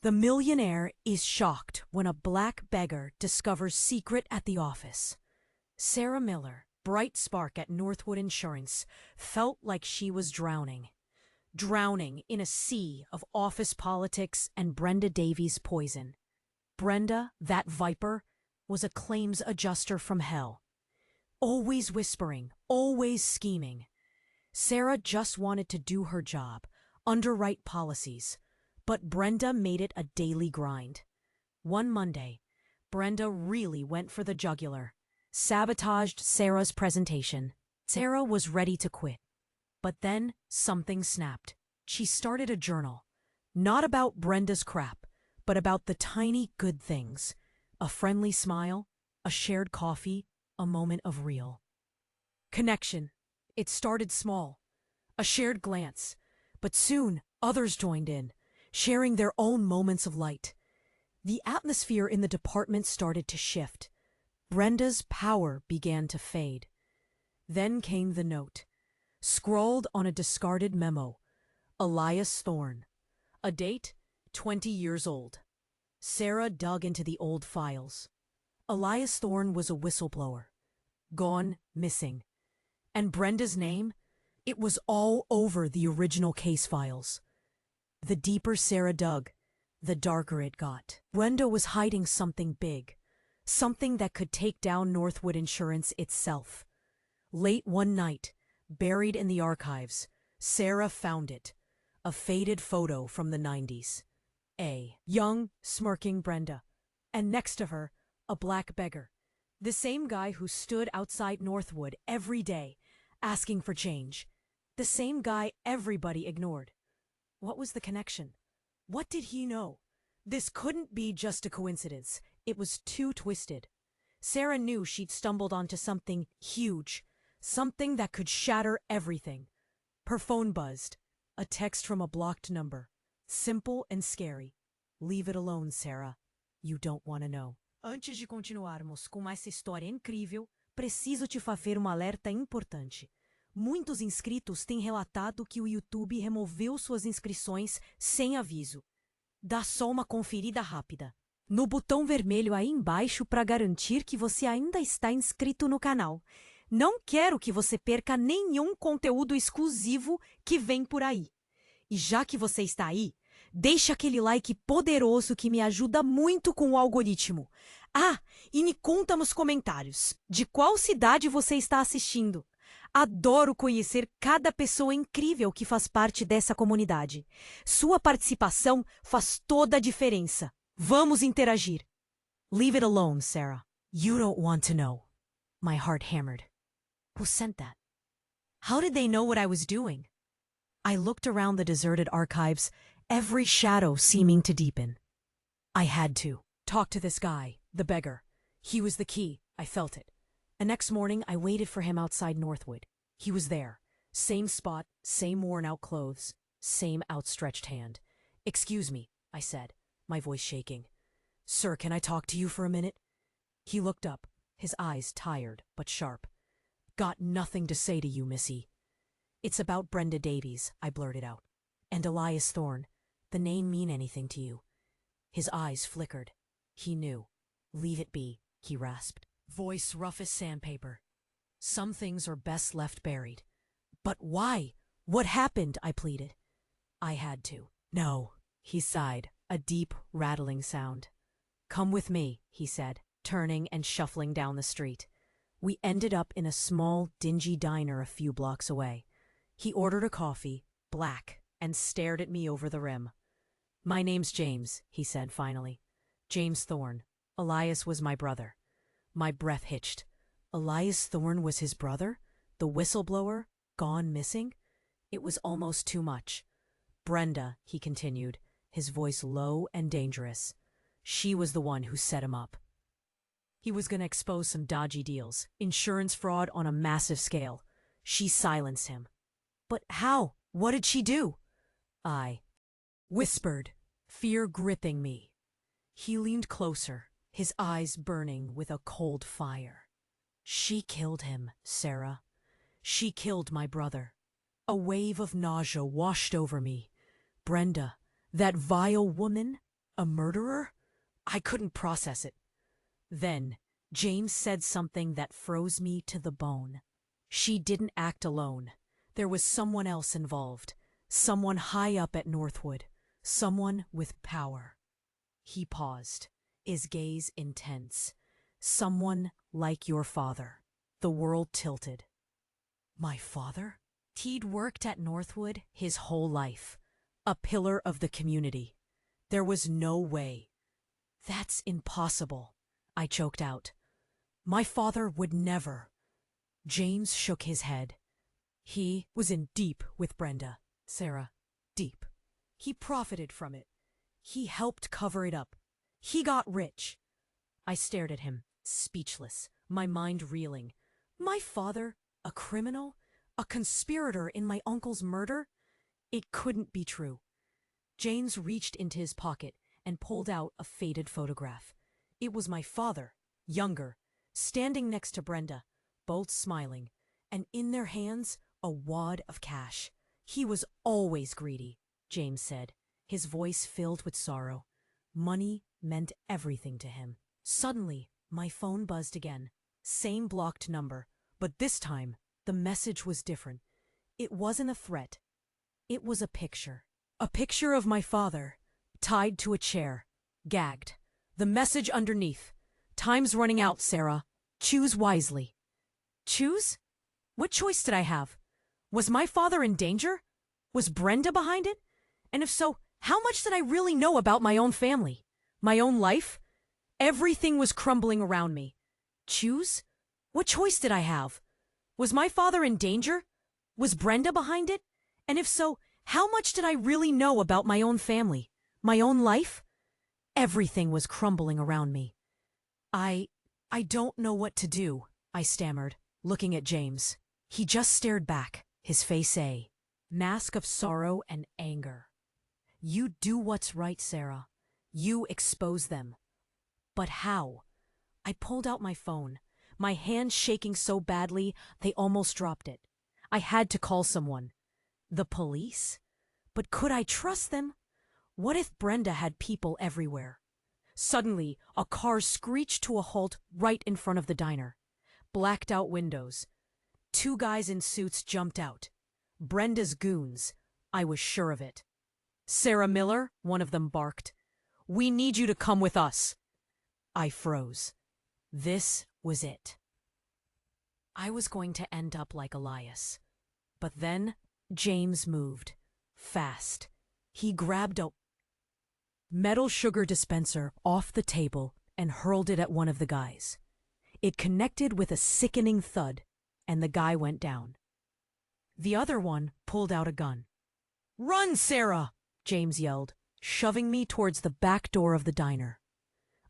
The millionaire is shocked when a black beggar discovers secret at the office. Sarah Miller, bright spark at Northwood Insurance, felt like she was drowning in a sea of office politics and Brenda Davies' poison. Brenda, that viper, was a claims adjuster from hell. Always whispering, always scheming. Sarah just wanted to do her job, underwrite policies, but Brenda made it a daily grind. One Monday, Brenda really went for the jugular, sabotaged Sarah's presentation. Sarah was ready to quit. But then something snapped. She started a journal, not about Brenda's crap, but about the tiny good things. A friendly smile, a shared coffee, a moment of real connection. It started small, a shared glance, but soon others joined in, sharing their own moments of light. The atmosphere in the department started to shift. Brenda's power began to fade. Then came the note, scrawled on a discarded memo. Elias Thorne. A date, 20 years old. Sarah dug into the old files. Elias Thorne was a whistleblower. Gone missing. And Brenda's name? It was all over the original case files. The deeper Sarah dug, the darker it got. Brenda was hiding something big, something that could take down Northwood Insurance itself. Late one night, buried in the archives, Sarah found it, a faded photo from the 90s. A young, smirking Brenda, and next to her, a black beggar, the same guy who stood outside Northwood every day, asking for change, the same guy everybody ignored. What was the connection? What did he know? This couldn't be just a coincidence. It was too twisted. Sarah knew she'd stumbled onto something huge, something that could shatter everything. Her phone buzzed. A text from a blocked number. Simple and scary. Leave it alone, Sarah. You don't want to know. Antes de continuarmos com essa história incrível, preciso te fazer um alerta importante. Muitos inscritos têm relatado que o YouTube removeu suas inscrições sem aviso. Dá só uma conferida rápida no botão vermelho aí embaixo para garantir que você ainda está inscrito no canal. Não quero que você perca nenhum conteúdo exclusivo que vem por aí. E já que você está aí, deixa aquele like poderoso que me ajuda muito com o algoritmo. Ah, e me conta nos comentários de qual cidade você está assistindo. Adoro conhecer cada pessoa incrível que faz parte dessa comunidade. Sua participação faz toda a diferença. Vamos interagir. Leave it alone, Sarah. You don't want to know. My heart hammered. Who sent that? How did they know what I was doing? I looked around the deserted archives, every shadow seeming to deepen. I had to talk to this guy, the beggar. He was the key. I felt it. And next morning, I waited for him outside Northwood. He was there. Same spot, same worn-out clothes, same outstretched hand. "Excuse me," I said, my voice shaking. "Sir, can I talk to you for a minute?" He looked up, his eyes tired but sharp. "Got nothing to say to you, missy." "It's about Brenda Davies," I blurted out. "And Elias Thorne. The name mean anything to you?" His eyes flickered. He knew. "Leave it be," he rasped, voice rough as sandpaper. "Some things are best left buried." "But why? What happened?" I pleaded. I had to. "No," he sighed, a deep, rattling sound. "Come with me," he said, turning and shuffling down the street. We ended up in a small, dingy diner a few blocks away. He ordered a coffee, black, and stared at me over the rim. "My name's James," he said finally. "James Thorne. Elias was my brother." My breath hitched. Elias Thorne was his brother? The whistleblower? Gone missing? It was almost too much. "Brenda," he continued, his voice low and dangerous. "She was the one who set him up. He was going to expose some dodgy deals, insurance fraud on a massive scale. She silenced him." "But how? What did she do?" I whispered, fear gripping me. He leaned closer, his eyes burning with a cold fire. "She killed him, Sarah. She killed my brother." A wave of nausea washed over me. Brenda, that vile woman, A murderer? I couldn't process it. Then, James said something that froze me to the bone. She didn't act alone. There was someone else involved. Someone high up at Northwood. Someone with power. He paused, his gaze intense. Someone like your father. The world tilted. My father? He'd worked at Northwood his whole life. A pillar of the community. There was no way. That's impossible, I choked out. My father would never. James shook his head. He was in deep with Brenda, Sarah. Deep. He profited from it. He helped cover it up. He got rich. I stared at him, speechless, my mind reeling. My father, a criminal? A conspirator in my uncle's murder? It couldn't be true. James reached into his pocket and pulled out a faded photograph. It was my father, younger, standing next to Brenda, both smiling, and in their hands, a wad of cash. He was always greedy, James said, his voice filled with sorrow. Money meant everything to him. Suddenly, my phone buzzed again. Same blocked number, but this time, the message was different. It wasn't a threat. It was a picture. A picture of my father, tied to a chair, gagged. The message underneath. Time's running out, Sarah. Choose wisely. Choose? What choice did I have? Was my father in danger? Was Brenda behind it? And if so, how much did I really know about my own family? My own life? Everything was crumbling around me. Choose? What choice did I have? Was my father in danger? Was Brenda behind it? And if so, how much did I really know about my own family? My own life? Everything was crumbling around me. I don't know what to do, I stammered, looking at James. He just stared back, his face a mask of sorrow and anger. You do what's right, Sarah. You expose them. But how? I pulled out my phone, my hand shaking so badly they almost dropped it. I had to call someone. The police? But could I trust them? What if Brenda had people everywhere? Suddenly, a car screeched to a halt right in front of the diner. Blacked out windows. 2 guys in suits jumped out. Brenda's goons. I was sure of it. Sarah Miller, one of them barked. We need you to come with us. I froze. This was it. I was going to end up like Elias. But then, James moved. Fast. He grabbed a metal sugar dispenser off the table and hurled it at one of the guys. It connected with a sickening thud, and the guy went down. The other one pulled out a gun. Run, Sarah! James yelled, shoving me towards the back door of the diner.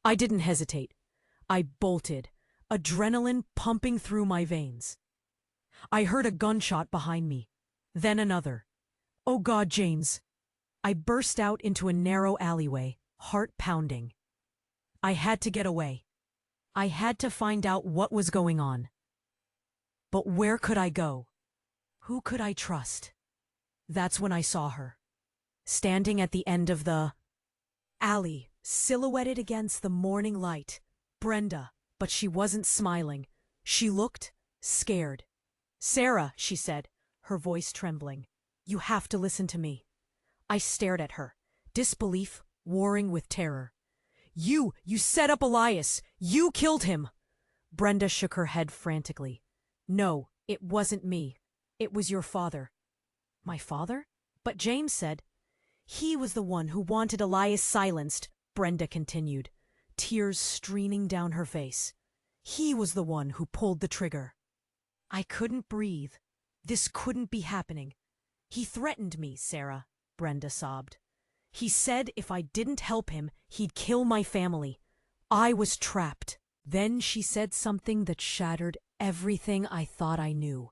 I didn't hesitate. I bolted, adrenaline pumping through my veins. I heard a gunshot behind me, then another. Oh God, James! I burst out into a narrow alleyway, heart pounding. I had to get away. I had to find out what was going on. But where could I go? Who could I trust? That's when I saw her, standing at the end of the alley, silhouetted against the morning light. Brenda, but she wasn't smiling. She looked scared. Sarah, she said, her voice trembling, you have to listen to me. I stared at her, disbelief warring with terror. You set up Elias. You killed him. Brenda shook her head frantically. No, it wasn't me. It was your father. My father? But James said. He was the one who wanted Elias silenced, Brenda continued, tears streaming down her face. He was the one who pulled the trigger. I couldn't breathe. This couldn't be happening. He threatened me, Sarah, Brenda sobbed. He said if I didn't help him, he'd kill my family. I was trapped. Then she said something that shattered everything I thought I knew.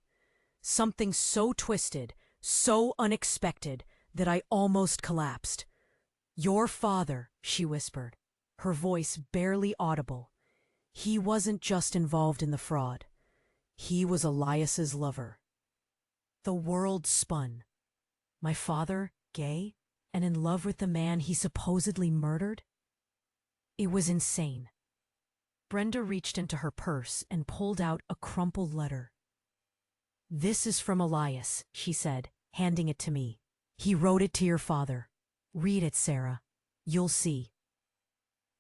Something so twisted, so unexpected, that I almost collapsed. Your father, she whispered, her voice barely audible. He wasn't just involved in the fraud. He was Elias's lover. The world spun. My father, gay, and in love with the man he supposedly murdered? It was insane. Brenda reached into her purse and pulled out a crumpled letter. "This is from Elias," she said, handing it to me. "He wrote it to your father. Read it, Sarah. You'll see."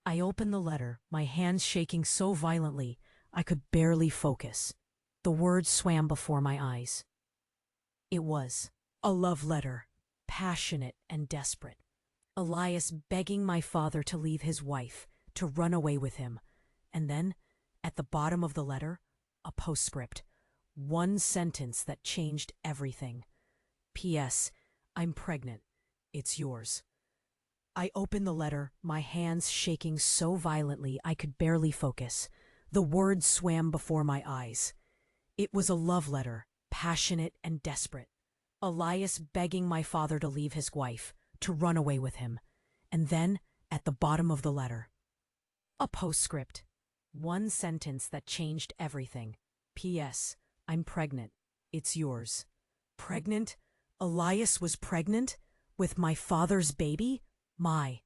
I opened the letter, my hands shaking so violently I could barely focus. The words swam before my eyes. It was a love letter, passionate and desperate. Elias begging my father to leave his wife, to run away with him. And then, at the bottom of the letter, a postscript. One sentence that changed everything. "P.S. I'm pregnant. It's yours." I opened the letter, my hands shaking so violently I could barely focus. The words swam before my eyes. It was a love letter, passionate and desperate. Elias begging my father to leave his wife, to run away with him. And then, at the bottom of the letter, a postscript. One sentence that changed everything. "P.S. I'm pregnant. It's yours." Pregnant? Elias was pregnant? With my father's baby? My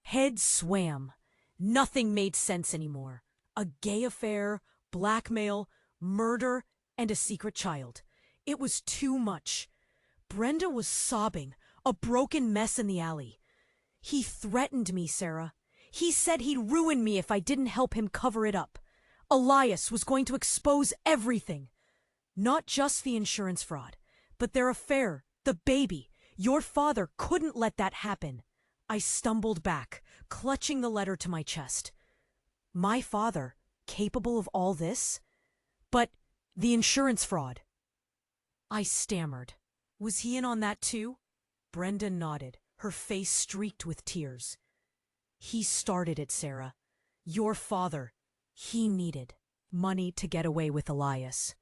head swam. Nothing made sense anymore. A gay affair, blackmail, murder, and a secret child. It was too much. Brenda was sobbing, a broken mess in the alley. "He threatened me, Sarah. He said he'd ruin me if I didn't help him cover it up. Elias was going to expose everything. Not just the insurance fraud, but their affair, the baby. Your father couldn't let that happen." I stumbled back, clutching the letter to my chest. My father, capable of all this? But the insurance fraud. I stammered. "Was he in on that too?" Brenda nodded, her face streaked with tears. "He started it, Sarah. Your father. He needed money to get away with Elias.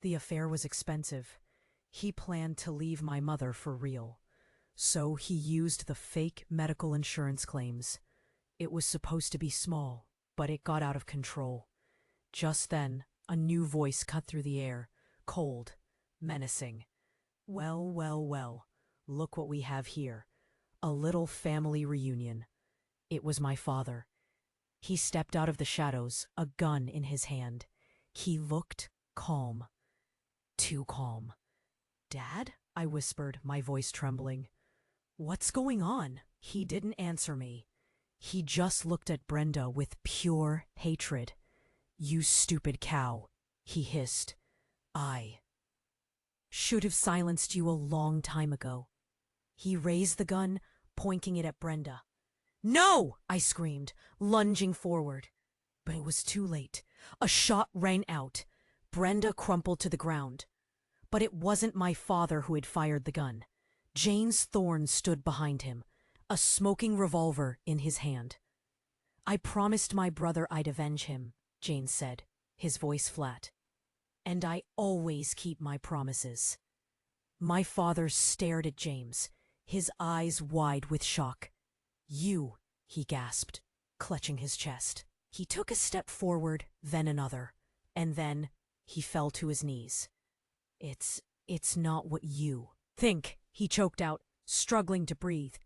The affair was expensive. He planned to leave my mother for real. So he used the fake medical insurance claims. It was supposed to be small, but it got out of control." Just then, a new voice cut through the air, cold, menacing. "Well, well, well, look what we have here. A little family reunion." It was my father. He stepped out of the shadows, a gun in his hand. He looked calm. Too calm. "Dad?" I whispered, my voice trembling. "What's going on?" He didn't answer me. He just looked at Brenda with pure hatred. "You stupid cow," he hissed. "I should have silenced you a long time ago." He raised the gun, pointing it at Brenda. "No!" I screamed, lunging forward. But it was too late. A shot rang out. Brenda crumpled to the ground. But it wasn't my father who had fired the gun. James Thorne stood behind him, a smoking revolver in his hand. "I promised my brother I'd avenge him," James said, his voice flat. "And I always keep my promises." My father stared at James, his eyes wide with shock. "You," he gasped, clutching his chest. He took a step forward, then another, and then he fell to his knees. It's not what you think," he choked out, struggling to breathe.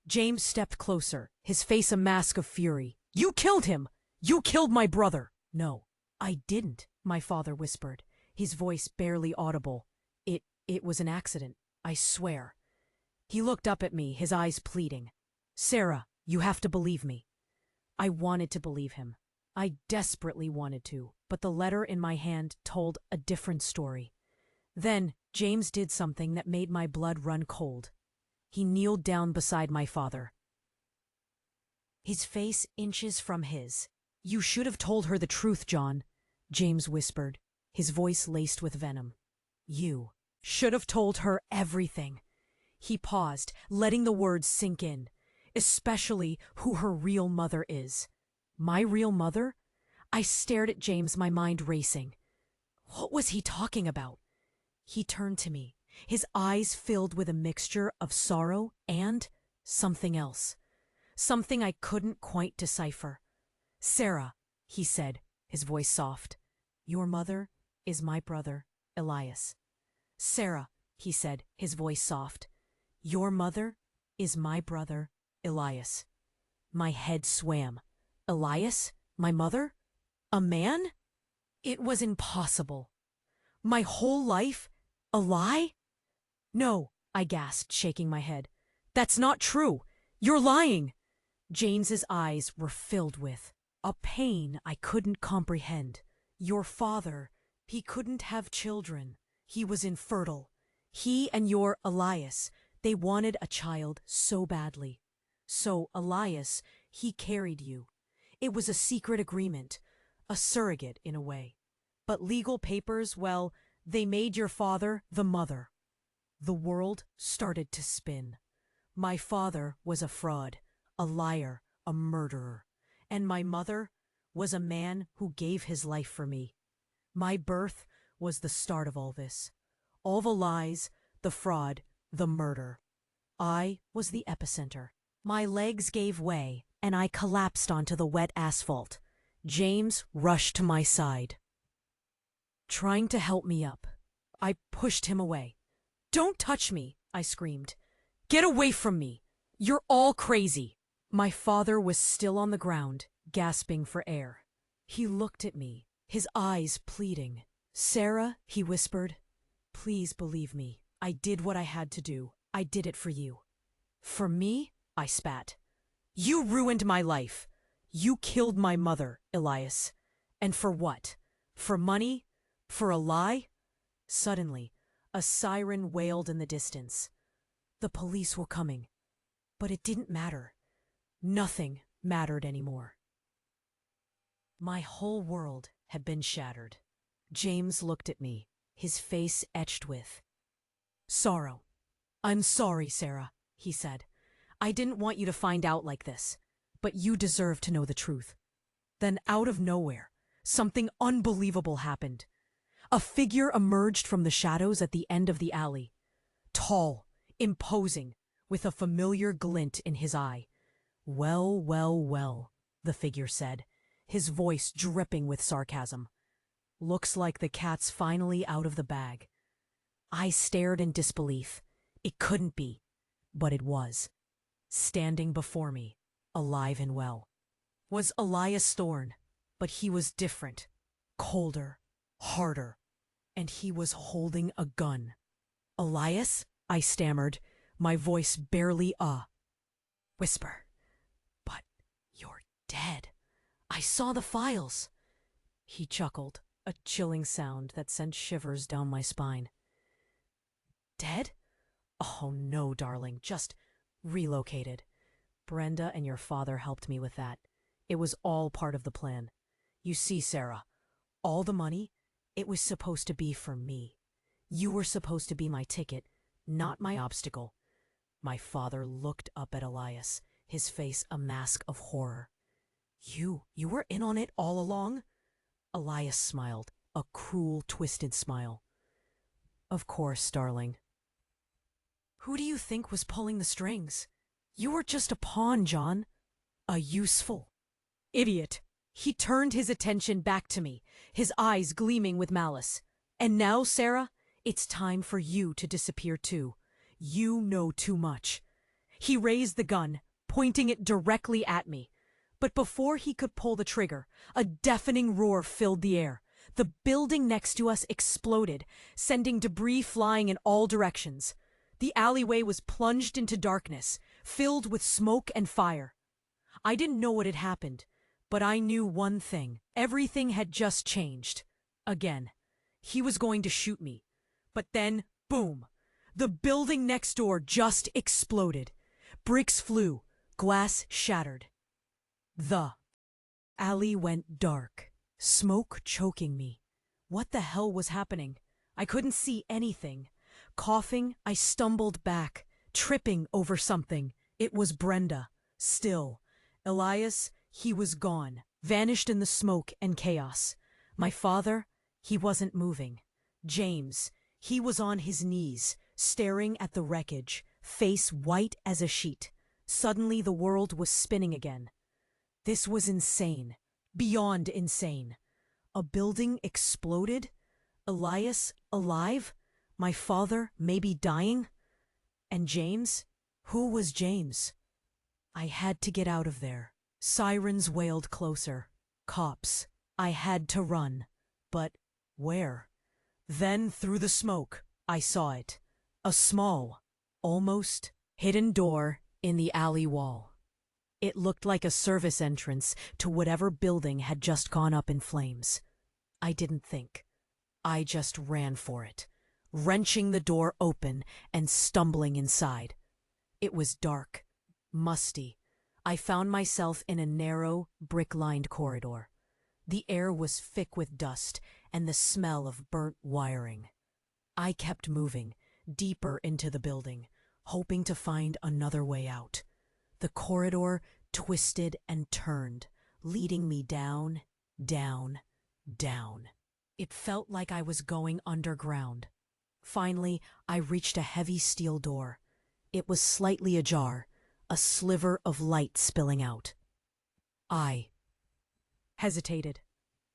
James stepped closer, his face a mask of fury. "You killed him! You killed my brother!" "No, I didn't," my father whispered, his voice barely audible. It was an accident, I swear." He looked up at me, his eyes pleading. "Sarah, you have to believe me." I wanted to believe him. I desperately wanted to, but the letter in my hand told a different story. Then James did something that made my blood run cold. He kneeled down beside my father, his face inches from his. "You should have told her the truth, John," James whispered, his voice laced with venom. "You should have told her everything." He paused, letting the words sink in. "Especially who her real mother is." My real mother? I stared at James, my mind racing. What was he talking about? He turned to me, his eyes filled with a mixture of sorrow and something else. Something I couldn't quite decipher. "Sarah," he said, his voice soft, "your mother is my brother, Elias." "Sarah," he said, his voice soft, "your mother is my brother, Elias." My head swam. Elias? My mother? A man? It was impossible. My whole life? A lie? No, I gasped, shaking my head. That's not true. You're lying. James's eyes were filled with a pain I couldn't comprehend. Your father, he couldn't have children. He was infertile. He and your Elias, they wanted a child so badly. So Elias, he carried you. It was a secret agreement, a surrogate in a way. But legal papers, well, they made your father the mother. The world started to spin. My father was a fraud, a liar, a murderer. And my mother was a man who gave his life for me. My birth was the start of all this. All the lies, the fraud, the murder. I was the epicenter. My legs gave way, and I collapsed onto the wet asphalt. James rushed to my side, trying to help me up. I pushed him away. "Don't touch me," I screamed. "Get away from me. You're all crazy." My father was still on the ground, gasping for air. He looked at me, his eyes pleading. "Sarah," he whispered, "please believe me. I did what I had to do. I did it for you." "For me?" I spat. "You ruined my life. You killed my mother, Elias. And for what? For money? For a lie?" Suddenly, a siren wailed in the distance. The police were coming. But it didn't matter. Nothing mattered anymore. My whole world had been shattered. James looked at me, his face etched with sorrow. "I'm sorry, Sarah," he said. "I didn't want you to find out like this, but you deserve to know the truth." Then out of nowhere, something unbelievable happened. A figure emerged from the shadows at the end of the alley. Tall, imposing, with a familiar glint in his eye. "Well, well, well," the figure said, his voice dripping with sarcasm. "Looks like the cat's finally out of the bag." I stared in disbelief. It couldn't be, but it was. Standing before me, alive and well, was Elias Thorne, but he was different, colder, harder, and he was holding a gun. "Elias?" I stammered, my voice barely whisper. "But you're dead. I saw the files." He chuckled, a chilling sound that sent shivers down my spine. "Dead? Oh no, darling, just relocated. Brenda and your father helped me with that. It was all part of the plan. You see, Sarah, all the money, it was supposed to be for me. You were supposed to be my ticket, not my obstacle." My father looked up at Elias, his face a mask of horror. You were in on it all along?" Elias smiled, a cruel, twisted smile. "Of course, darling." "Who do you think was pulling the strings? You were just a pawn, John. A useful idiot." He turned his attention back to me, his eyes gleaming with malice. "And now, Sarah, it's time for you to disappear too. You know too much." He raised the gun, pointing it directly at me. But before he could pull the trigger, a deafening roar filled the air. The building next to us exploded, sending debris flying in all directions. The alleyway was plunged into darkness, filled with smoke and fire. I didn't know what had happened, but I knew one thing. Everything had just changed. Again. He was going to shoot me. But then, boom! The building next door just exploded. Bricks flew, glass shattered. The alley went dark, smoke choking me. What the hell was happening? I couldn't see anything. Coughing, I stumbled back, tripping over something. It was Brenda, still. Elias, he was gone, vanished in the smoke and chaos. My father, he wasn't moving. James, he was on his knees, staring at the wreckage, face white as a sheet. Suddenly the world was spinning again. This was insane, beyond insane. A building exploded? Elias alive? My father maybe dying? And James? Who was James? I had to get out of there. Sirens wailed closer. Cops. I had to run. But where? Then, through the smoke, I saw it. A small, almost hidden door in the alley wall. It looked like a service entrance to whatever building had just gone up in flames. I didn't think. I just ran for it, wrenching the door open and stumbling inside. It was dark, musty. I found myself in a narrow, brick-lined corridor. The air was thick with dust and the smell of burnt wiring. I kept moving, deeper into the building, hoping to find another way out. The corridor twisted and turned, leading me down, down, down. It felt like I was going underground. Finally, I reached a heavy steel door. It was slightly ajar, a sliver of light spilling out. I hesitated.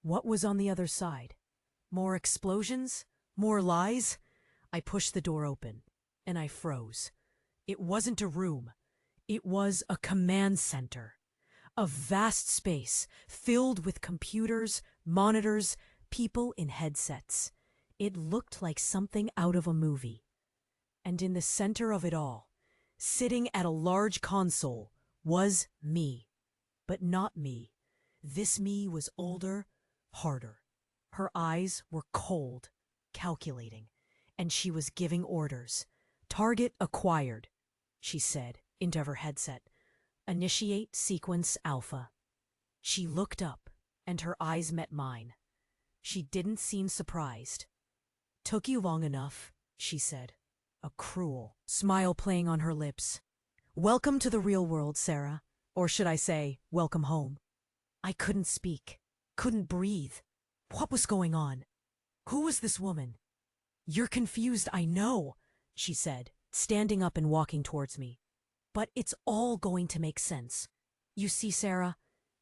What was on the other side? More explosions? More lies? I pushed the door open, and I froze. It wasn't a room. It was a command center. A vast space filled with computers, monitors, people in headsets. It looked like something out of a movie. And in the center of it all, sitting at a large console, was me. But not me. This me was older, harder. Her eyes were cold, calculating, and she was giving orders. "Target acquired," she said into her headset. "Initiate sequence alpha." She looked up, and her eyes met mine. She didn't seem surprised. "Took you long enough," she said, a cruel smile playing on her lips. "Welcome to the real world, Sarah. Or should I say, welcome home." I couldn't speak, couldn't breathe. What was going on? Who was this woman? "You're confused, I know," she said, standing up and walking towards me. "But it's all going to make sense. You see, Sarah,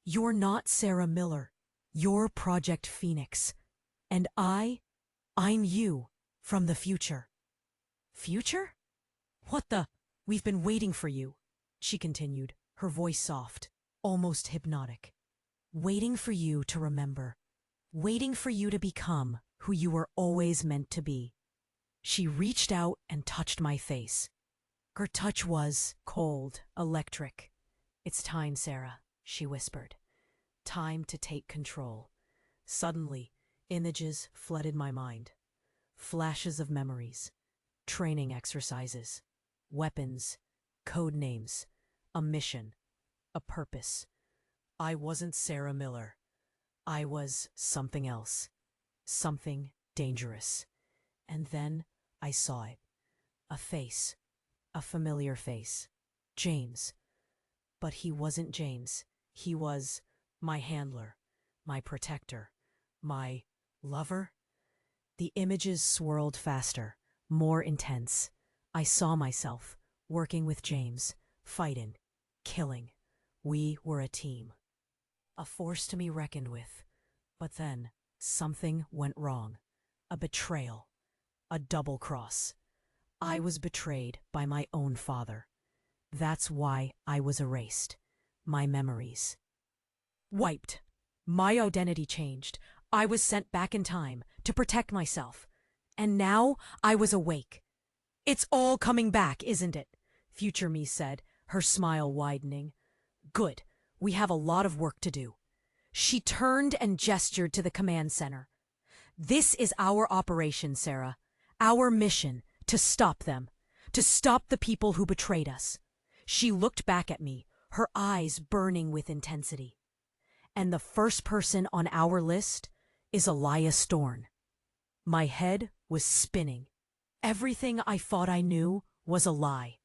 you're not Sarah Miller. You're Project Phoenix. And I'm you, from the future." "Future? What the? We've been waiting for you," she continued, her voice soft, almost hypnotic. "Waiting for you to remember. Waiting for you to become who you were always meant to be." She reached out and touched my face. Her touch was cold, electric. "It's time, Sarah," she whispered. "Time to take control." Suddenly, images flooded my mind. Flashes of memories, training exercises, weapons, code names, a mission, a purpose. I wasn't Sarah Miller. I was something else, something dangerous. And then I saw it. A face, a familiar face. James. But he wasn't James. He was my handler, my protector, my lover. The images swirled faster, more intense. I saw myself working with James, fighting, killing. We were a team. A force to be reckoned with. But then something went wrong. A betrayal. A double cross. I was betrayed by my own father. That's why I was erased. My memories wiped. My identity changed. I was sent back in time to protect myself. And now I was awake. "It's all coming back, isn't it?" Future me said, her smile widening. "Good. We have a lot of work to do." She turned and gestured to the command center. "This is our operation, Sarah. Our mission, to stop them. To stop the people who betrayed us." She looked back at me, her eyes burning with intensity. "And the first person on our list is Elias Dorn." My head was spinning. Everything I thought I knew was a lie.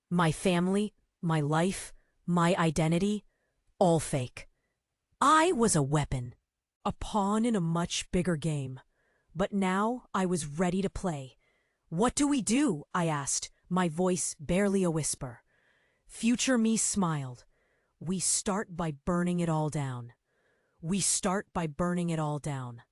My family, my life, my identity, all fake. I was a weapon, a pawn in a much bigger game. But now I was ready to play. "What do we do?" I asked, my voice barely a whisper. Future me smiled. "We start by burning it all down. We start by burning it all down."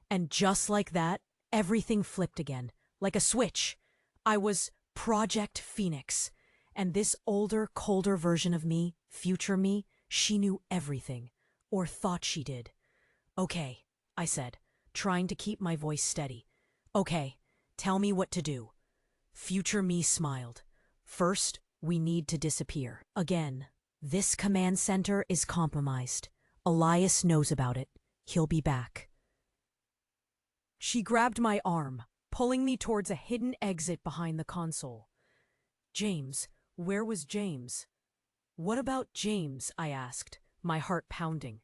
And just like that, everything flipped again, like a switch. I was Project Phoenix, and this older, colder version of me, future me, She knew everything, or thought she did. "Okay," I said, trying to keep my voice steady. "Okay, tell me what to do." Future me smiled. "First, we need to disappear. Again, this command center is compromised. Elias knows about it. He'll be back." She grabbed my arm, pulling me towards a hidden exit behind the console. James, where was James? "What about James?" I asked, my heart pounding.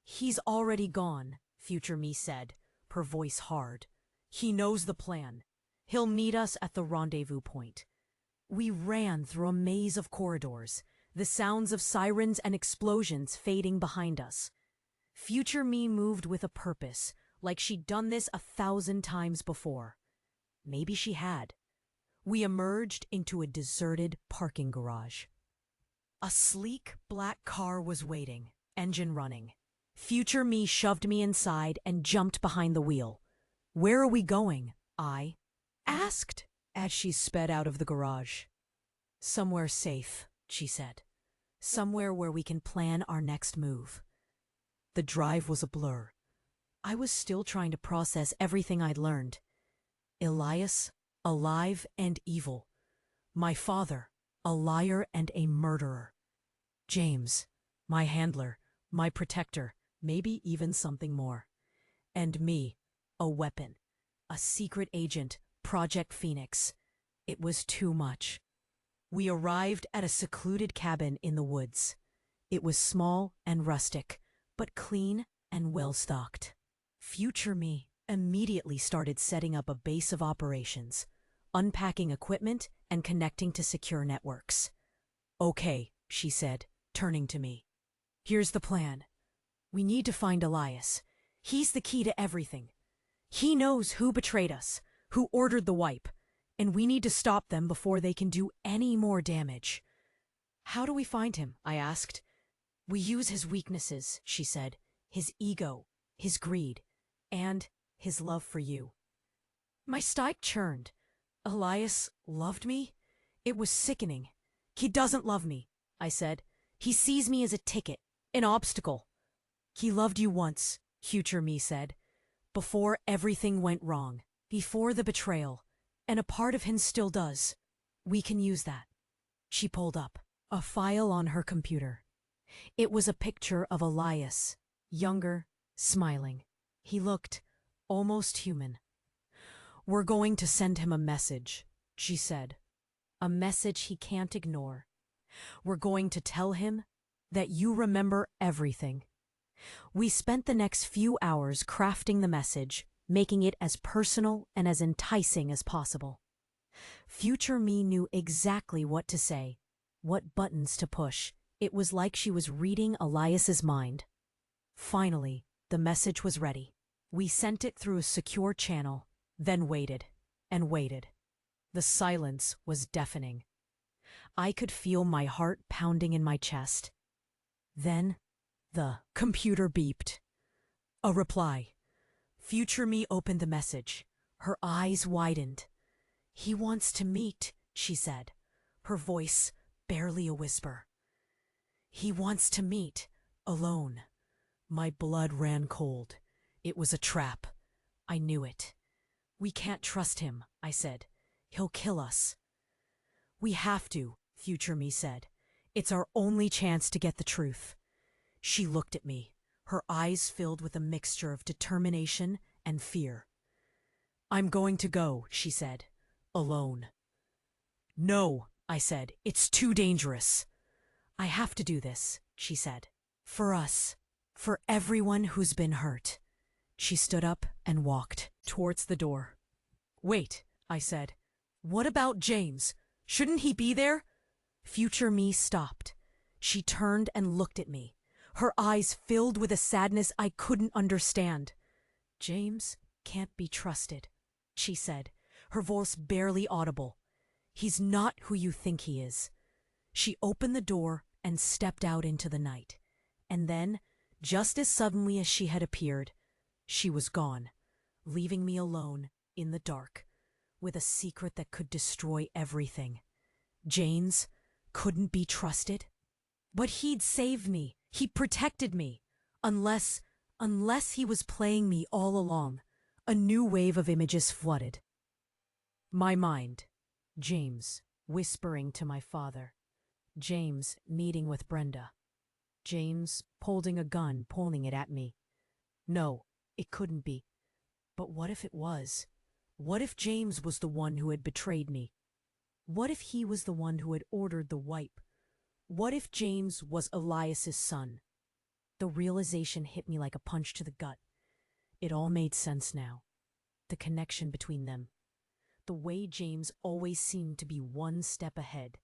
"He's already gone," Future me said, her voice hard. "He knows the plan. He'll meet us at the rendezvous point." We ran through a maze of corridors, the sounds of sirens and explosions fading behind us. Future me moved with a purpose, like she'd done this 1,000 times before. Maybe she had. We emerged into a deserted parking garage. A sleek black car was waiting, engine running. Future me shoved me inside and jumped behind the wheel. "Where are we going?" I asked as she sped out of the garage. "Somewhere safe," she said. "Somewhere where we can plan our next move." The drive was a blur. I was still trying to process everything I'd learned. Elias, alive and evil. My father, a liar and a murderer. James, my handler, my protector, maybe even something more. And me, a weapon, a secret agent, Project Phoenix. It was too much. We arrived at a secluded cabin in the woods. It was small and rustic, but clean and well-stocked. Future me immediately started setting up a base of operations, unpacking equipment and connecting to secure networks. "Okay," she said, turning to me. "Here's the plan. We need to find Elias. He's the key to everything. He knows who betrayed us, who ordered the wipe, and we need to stop them before they can do any more damage." "How do we find him?" I asked. "We use his weaknesses," she said. "His ego, his greed, and his love for you." My stomach churned. Elias loved me? It was sickening. "He doesn't love me," I said. "He sees me as a ticket, an obstacle." "He loved you once," Future me said, "before everything went wrong, before the betrayal, and a part of him still does. We can use that." She pulled up a file on her computer. It was a picture of Elias, younger, smiling. He looked almost human. "We're going to send him a message," she said. "A message he can't ignore. We're going to tell him that you remember everything." We spent the next few hours crafting the message, making it as personal and as enticing as possible. Future me knew exactly what to say, what buttons to push. It was like she was reading Elias's mind. Finally, the message was ready. We sent it through a secure channel, then waited and waited. The silence was deafening. I could feel my heart pounding in my chest. Then the computer beeped. A reply. Future me opened the message. Her eyes widened. "He wants to meet," she said, her voice barely a whisper. "He wants to meet, alone." My blood ran cold. It was a trap. I knew it. "We can't trust him," I said. "He'll kill us." "We have to," Future me said. "It's our only chance to get the truth." She looked at me, her eyes filled with a mixture of determination and fear. "I'm going to go," she said, "alone." "No," I said, "it's too dangerous." "I have to do this," she said. "For us, for everyone who's been hurt." She stood up and walked towards the door. "Wait," I said. "What about James? Shouldn't he be there?" Future me stopped. She turned and looked at me, her eyes filled with a sadness I couldn't understand. "James can't be trusted," she said, her voice barely audible. "He's not who you think he is." She opened the door and stepped out into the night. And then, just as suddenly as she had appeared, she was gone, leaving me alone in the dark, with a secret that could destroy everything. James couldn't be trusted? But he'd saved me. He protected me. Unless he was playing me all along. A new wave of images flooded my mind. James whispering to my father. James meeting with Brenda. James holding a gun, pointing it at me. No, it couldn't be. But what if it was? What if James was the one who had betrayed me? What if he was the one who had ordered the wipe? What if James was Elias's son? The realization hit me like a punch to the gut. It all made sense now. The connection between them. The way James always seemed to be one step ahead.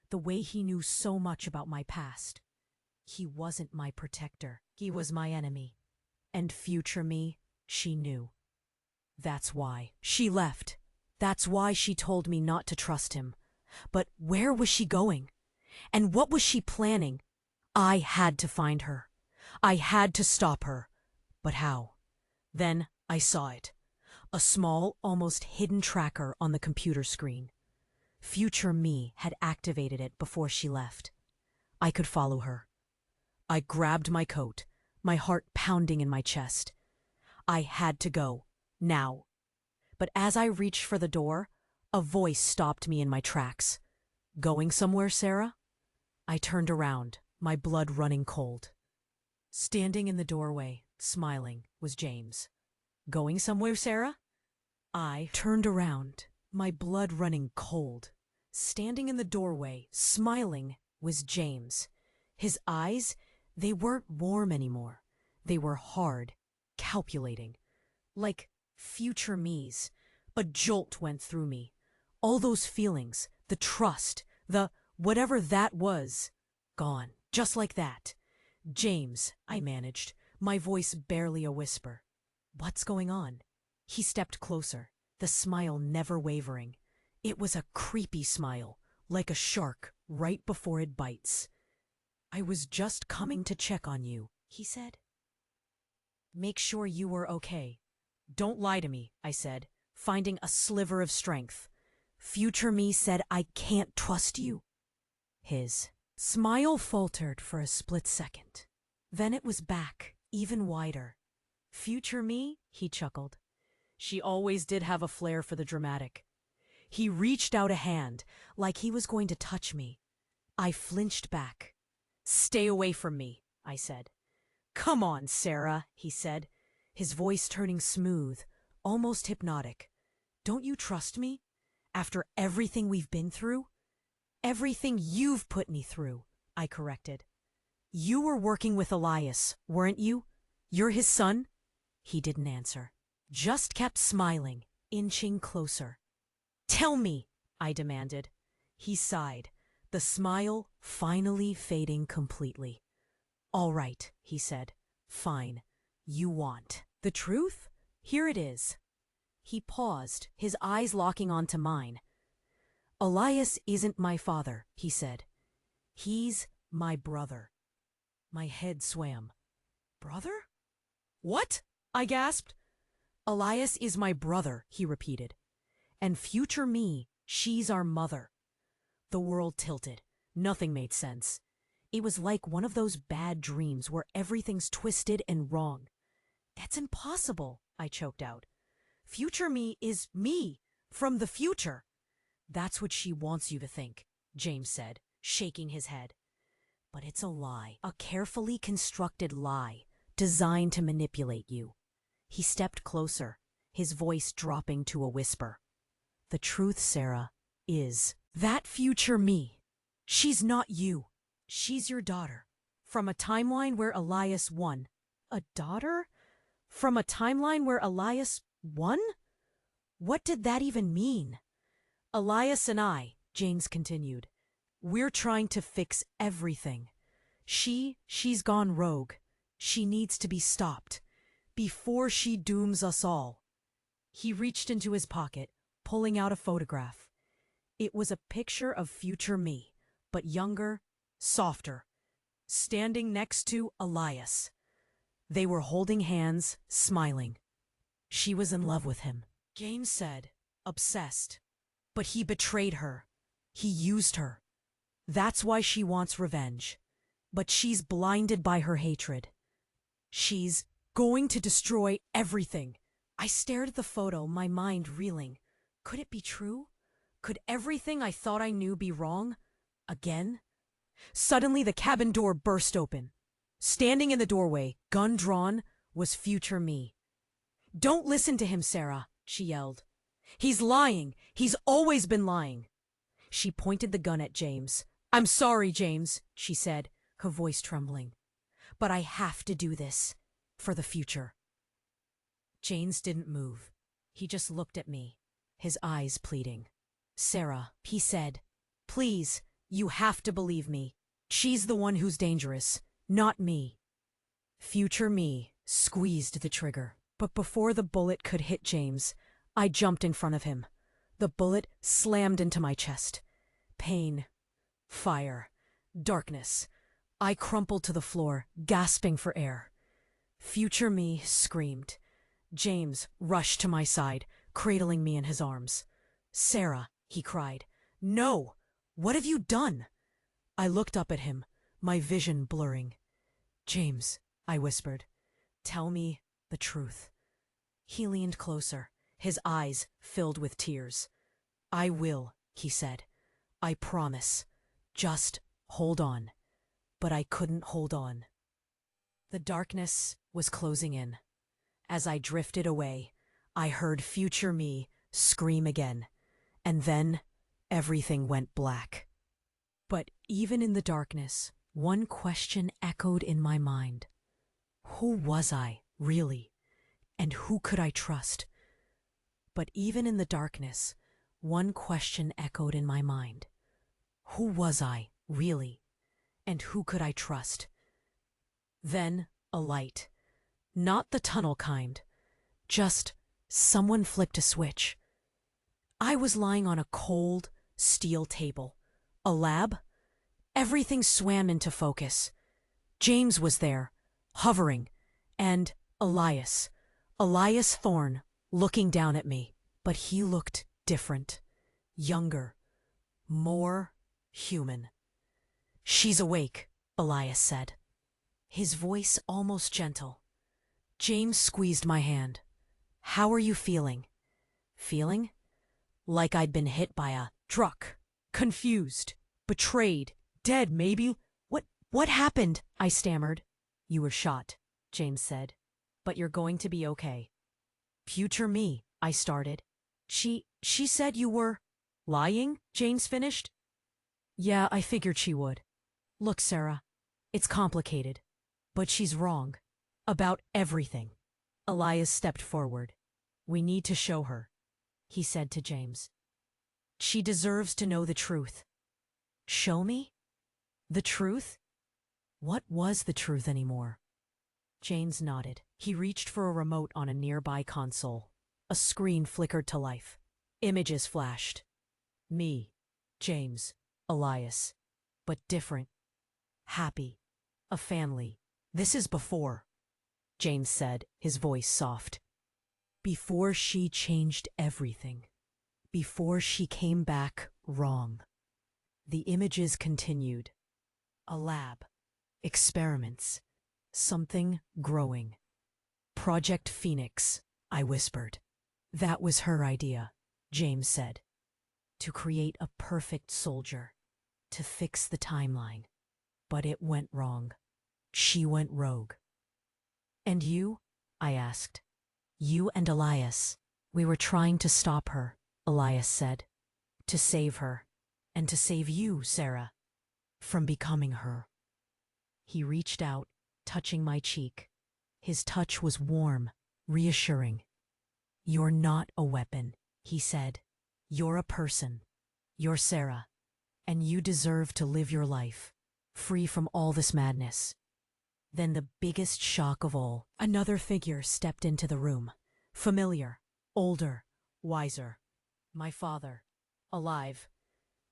The way he knew so much about my past. He wasn't my protector. He was my enemy. And future me, she knew. That's why she left. That's why she told me not to trust him. But where was she going? And what was she planning? I had to find her. I had to stop her. But how? Then I saw it. A small, almost hidden tracker on the computer screen. Future me had activated it before she left. I could follow her. I grabbed my coat, my heart pounding in my chest. I had to go, now. But as I reached for the door, a voice stopped me in my tracks. Going somewhere, Sarah? I turned around, my blood running cold. Standing in the doorway, smiling, was James. Going somewhere, Sarah? I turned around, my blood running cold. Standing in the doorway, smiling, was James. His eyes, they weren't warm anymore. They were hard, calculating. Like future me's. A jolt went through me. All those feelings, the trust, the whatever that was, gone. Just like that. James, I managed, my voice barely a whisper. What's going on? He stepped closer, the smile never wavering. It was a creepy smile, like a shark right before it bites. I was just coming to check on you, he said. Make sure you were okay. Don't lie to me, I said, finding a sliver of strength. Future me said I can't trust you. His smile faltered for a split second. Then it was back, even wider. Future me, he chuckled. She always did have a flair for the dramatic. He reached out a hand, like he was going to touch me. I flinched back. Stay away from me, I said. Come on, Sarah, he said, his voice turning smooth, almost hypnotic. Don't you trust me? After everything we've been through? Everything you've put me through, I corrected. You were working with Elias, weren't you? You're his son? He didn't answer. Just kept smiling, inching closer. Tell me, I demanded. He sighed, the smile finally fading completely. All right, he said. Fine. You want the truth? Here it is. He paused, his eyes locking onto mine. Elias isn't my father, he said. He's my brother. My head swam. Brother? What? I gasped. Elias is my brother, he repeated. And future me, she's our mother. The world tilted. Nothing made sense. It was like one of those bad dreams where everything's twisted and wrong. That's impossible, I choked out. Future me is me, from the future. That's what she wants you to think, James said, shaking his head. But it's a lie, a carefully constructed lie, designed to manipulate you. He stepped closer, his voice dropping to a whisper. The truth, Sarah, is that future me. She's not you. She's your daughter. From a timeline where Elias won. A daughter? From a timeline where Elias won? What did that even mean? Elias and I, James continued, we're trying to fix everything. She's gone rogue. She needs to be stopped. Before she dooms us all. He reached into his pocket, pulling out a photograph. It was a picture of future me, but younger, softer, standing next to Elias. They were holding hands, smiling. She was in love with him, James said, obsessed. But he betrayed her. He used her. That's why she wants revenge. But she's blinded by her hatred. She's going to destroy everything. I stared at the photo, my mind reeling. Could it be true? Could everything I thought I knew be wrong? Again? Suddenly the cabin door burst open. Standing in the doorway, gun drawn, was future me. "Don't listen to him, Sarah," she yelled. "He's lying. He's always been lying." She pointed the gun at James. "I'm sorry, James," she said, her voice trembling. "But I have to do this. For the future." James didn't move. He just looked at me, his eyes pleading. "Sarah," he said, "please, you have to believe me. She's the one who's dangerous, not me." Future me squeezed the trigger, but before the bullet could hit James, I jumped in front of him. The bullet slammed into my chest. Pain, fire, darkness. I crumpled to the floor, gasping for air. Future me screamed. James rushed to my side, cradling me in his arms. "Sarah," he cried. "No! What have you done?" I looked up at him, my vision blurring. "James," I whispered, "tell me the truth." He leaned closer, his eyes filled with tears. "I will," he said. "I promise. Just hold on." But I couldn't hold on. The darkness was closing in. As I drifted away, I heard future me scream again, and then everything went black. But even in the darkness, one question echoed in my mind. Who was I, really? And who could I trust? But even in the darkness, one question echoed in my mind. Who was I, really? And who could I trust? Then a light. Not the tunnel kind. Just someone flipped a switch. I was lying on a cold, steel table. A lab? Everything swam into focus. James was there, hovering, and Elias Thorne, looking down at me. But he looked different, younger, more human. "She's awake," Elias said, his voice almost gentle. James squeezed my hand. "How are you feeling?" Feeling? Like I'd been hit by a truck. Confused. Betrayed. Dead, maybe. What happened?" I stammered. "You were shot," James said. "But you're going to be okay." "Future me," I started. She said you were lying," James finished. "Yeah, I figured she would. Look, Sarah, it's complicated, but she's wrong. About everything." Elias stepped forward. "We need to show her," he said to James. "She deserves to know the truth." "Show me? The truth?" What was the truth anymore? James nodded. He reached for a remote on a nearby console. A screen flickered to life. Images flashed. Me, James, Elias. But different. Happy. A family. "This is before," James said, his voice soft. "Before she changed everything. Before she came back wrong." The images continued. A lab. Experiments. Something growing. "Project Phoenix," I whispered. "That was her idea," James said. "To create a perfect soldier. To fix the timeline. But it went wrong. She went rogue." "And you?" I asked. "You and Elias. We were trying to stop her," Elias said. "To save her. And to save you, Sarah. From becoming her." He reached out, touching my cheek. His touch was warm, reassuring. "You're not a weapon," he said. "You're a person. You're Sarah. And you deserve to live your life, free from all this madness." Then the biggest shock of all, another figure stepped into the room. Familiar, older, wiser. My father, alive.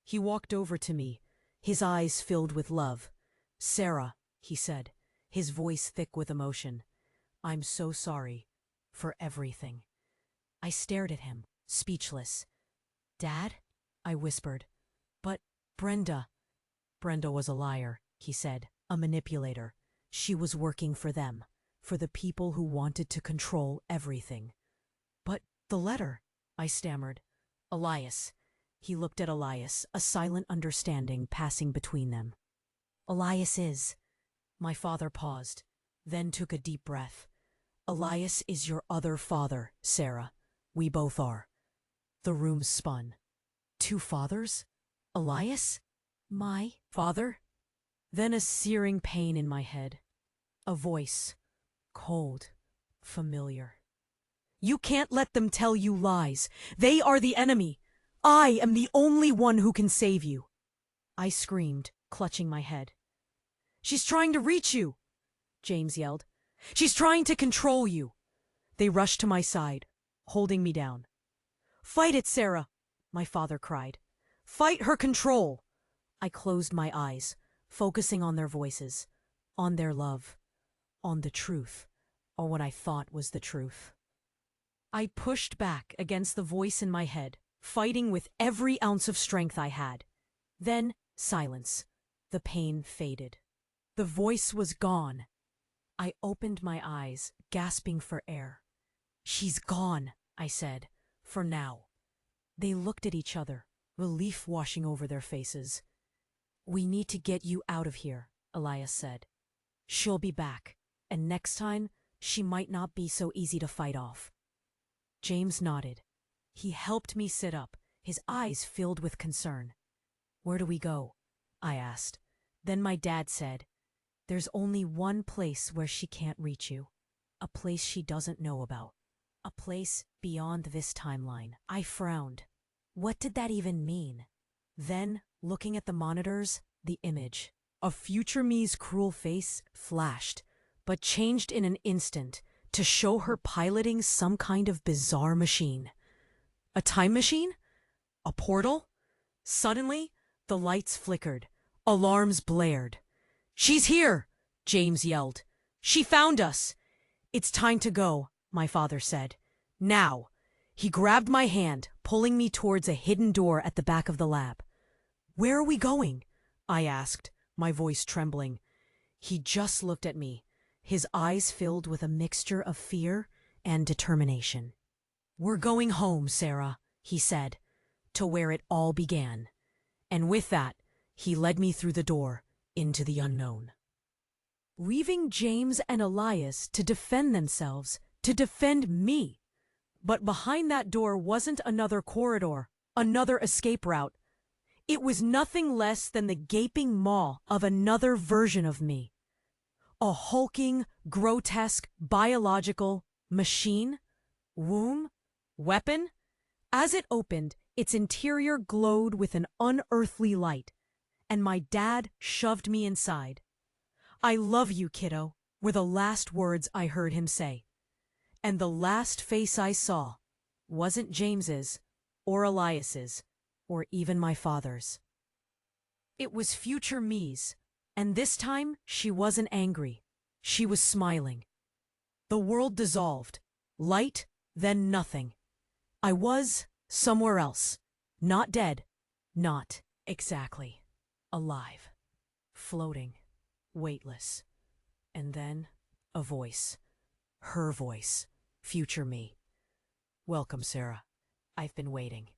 He walked over to me, his eyes filled with love. "Sarah," he said, his voice thick with emotion. "I'm so sorry for everything." I stared at him, speechless. "Dad?" I whispered. "But Brenda." "Brenda was a liar," he said. A manipulator. She was working for them, for the people who wanted to control everything. But the letter, I stammered. Elias. He looked at Elias, a silent understanding passing between them. Elias is. My father paused, then took a deep breath. Elias is your other father, Sarah. We both are. The room spun. Two fathers? Elias? My father? Then a searing pain in my head. A voice. Cold. Familiar. You can't let them tell you lies. They are the enemy. I am the only one who can save you. I screamed, clutching my head. She's trying to reach you, James yelled. She's trying to control you. They rushed to my side, holding me down. Fight it, Sarah, my father cried. Fight her control. I closed my eyes, focusing on their voices, on their love, on the truth, or what I thought was the truth. I pushed back against the voice in my head, fighting with every ounce of strength I had. Then, silence. The pain faded. The voice was gone. I opened my eyes, gasping for air. She's gone, I said, for now. They looked at each other, relief washing over their faces. We need to get you out of here, Elias said. She'll be back, and next time, she might not be so easy to fight off. James nodded. He helped me sit up, his eyes filled with concern. Where do we go? I asked. Then my dad said, There's only one place where she can't reach you. A place she doesn't know about. A place beyond this timeline. I frowned. What did that even mean? Then, looking at the monitors, the image. A future me's cruel face flashed, but changed in an instant to show her piloting some kind of bizarre machine. A time machine? A portal? Suddenly, the lights flickered. Alarms blared. She's here, James yelled. She found us. It's time to go, my father said. Now. He grabbed my hand, pulling me towards a hidden door at the back of the lab. Where are we going? I asked, my voice trembling. He just looked at me, his eyes filled with a mixture of fear and determination. We're going home, Sarah, he said, to where it all began. And with that, he led me through the door into the unknown. Leaving James and Elias to defend themselves, to defend me. But behind that door wasn't another corridor, another escape route. It was nothing less than the gaping maw of another version of me. A hulking, grotesque, biological machine? Womb? Weapon? As it opened, its interior glowed with an unearthly light, and my dad shoved me inside. I love you, kiddo, were the last words I heard him say. And the last face I saw wasn't James's, or Elias's, or even my father's. It was future me's, and this time she wasn't angry. She was smiling. The world dissolved. Light, then nothing. I was somewhere else. Not dead. Not exactly alive. Floating. Weightless. And then a voice. Her voice. Future me. Welcome, Sarah. I've been waiting.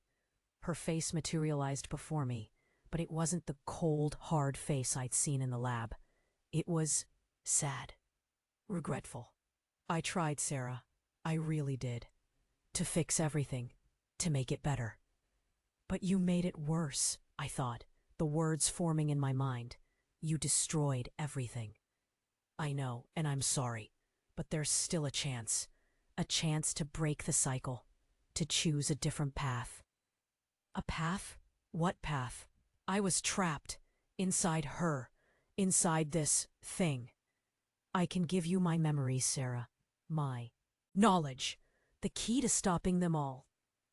Her face materialized before me, but it wasn't the cold, hard face I'd seen in the lab. It was sad. Regretful. I tried, Sarah. I really did. To fix everything. To make it better. But you made it worse, I thought, the words forming in my mind. You destroyed everything. I know, and I'm sorry, but there's still a chance. A chance to break the cycle. To choose a different path. A path? What path? I was trapped. Inside her. Inside this thing. I can give you my memories, Sarah. My knowledge. The key to stopping them all.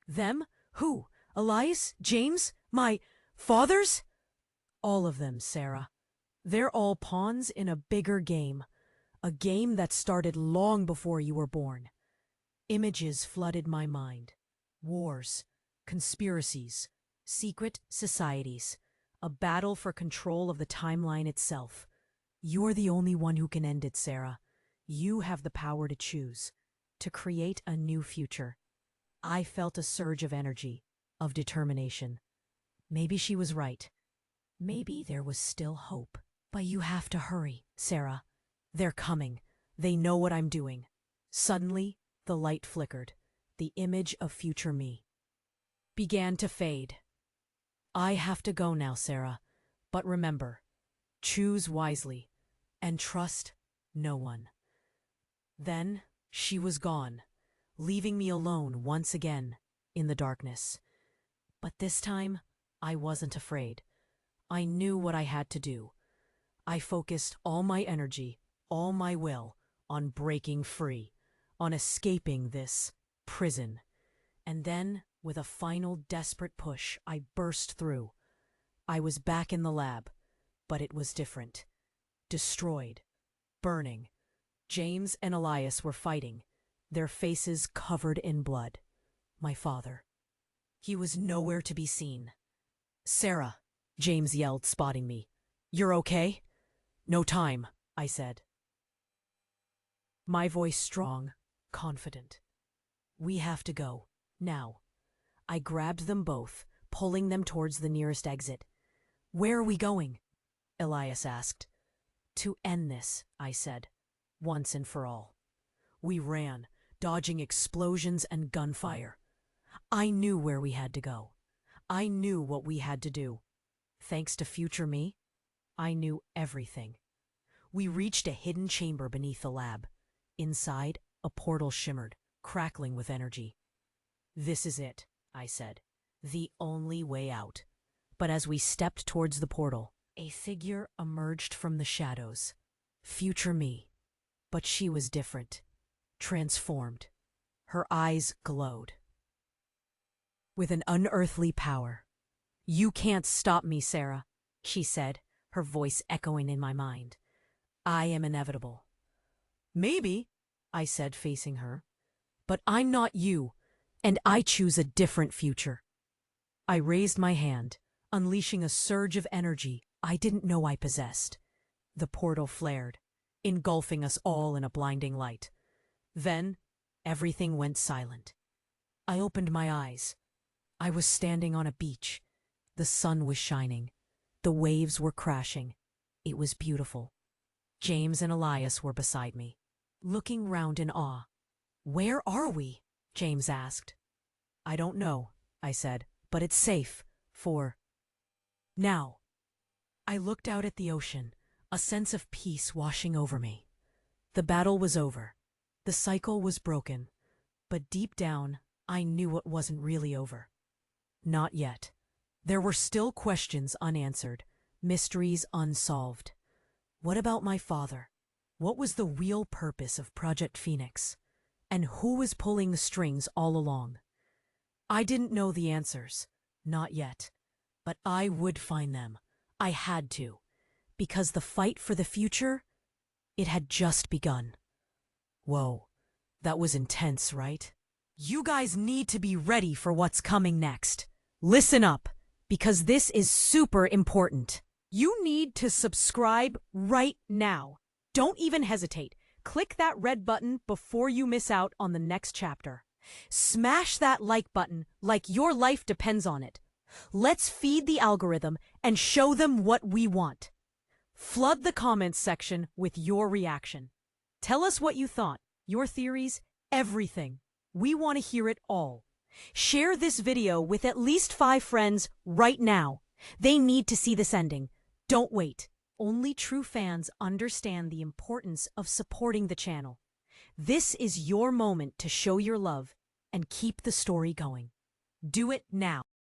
Them? Who? Elias? James? My fathers? All of them, Sarah. They're all pawns in a bigger game. A game that started long before you were born. Images flooded my mind. Wars. Conspiracies. Secret societies. A battle for control of the timeline itself. You're the only one who can end it, Sarah. You have the power to choose, to create a new future. I felt a surge of energy, of determination. Maybe she was right. Maybe there was still hope. But you have to hurry, Sarah. They're coming. They know what I'm doing. Suddenly, the light flickered. The image of future me began to fade. I have to go now, Sarah. But remember, choose wisely and trust no one. Then she was gone, leaving me alone once again in the darkness. But this time, I wasn't afraid. I knew what I had to do. I focused all my energy, all my will, on breaking free, on escaping this prison. And then, with a final desperate push, I burst through. I was back in the lab, but it was different. Destroyed. Burning. James and Elias were fighting, their faces covered in blood. My father. He was nowhere to be seen. "Sarah," James yelled, spotting me. "You're okay?" "No time," I said. My voice strong, confident. "We have to go. Now." I grabbed them both, pulling them towards the nearest exit. "Where are we going?" Elias asked. "To end this," I said, once and for all. We ran, dodging explosions and gunfire. I knew where we had to go. I knew what we had to do. Thanks to future me, I knew everything. We reached a hidden chamber beneath the lab. Inside, a portal shimmered, crackling with energy. "This is it," I said. "The only way out." But as we stepped towards the portal, a figure emerged from the shadows. Future me. But she was different. Transformed. Her eyes glowed. With an unearthly power. "You can't stop me, Sarah," she said, her voice echoing in my mind. "I am inevitable." "Maybe," I said, facing her. "But I'm not you, and I choose a different future." I raised my hand, unleashing a surge of energy I didn't know I possessed. The portal flared, engulfing us all in a blinding light. Then, everything went silent. I opened my eyes. I was standing on a beach. The sun was shining. The waves were crashing. It was beautiful. James and Elias were beside me, looking round in awe. "Where are we?" James asked. "I don't know," I said, "but it's safe for now." I looked out at the ocean, a sense of peace washing over me. The battle was over. The cycle was broken. But deep down, I knew it wasn't really over. Not yet. There were still questions unanswered, mysteries unsolved. What about my father? What was the real purpose of Project Phoenix? And who was pulling the strings all along? I didn't know the answers. Not yet. But I would find them. I had to. Because the fight for the future, it had just begun. Whoa, that was intense, right? You guys need to be ready for what's coming next. Listen up, because this is super important. You need to subscribe right now. Don't even hesitate. Click that red button before you miss out on the next chapter. Smash that like button like your life depends on it. Let's feed the algorithm and show them what we want. Flood the comments section with your reaction. Tell us what you thought, your theories, everything. We want to hear it all. Share this video with at least 5 friends right now. They need to see this ending. Don't wait. Only true fans understand the importance of supporting the channel. This is your moment to show your love and keep the story going. Do it now.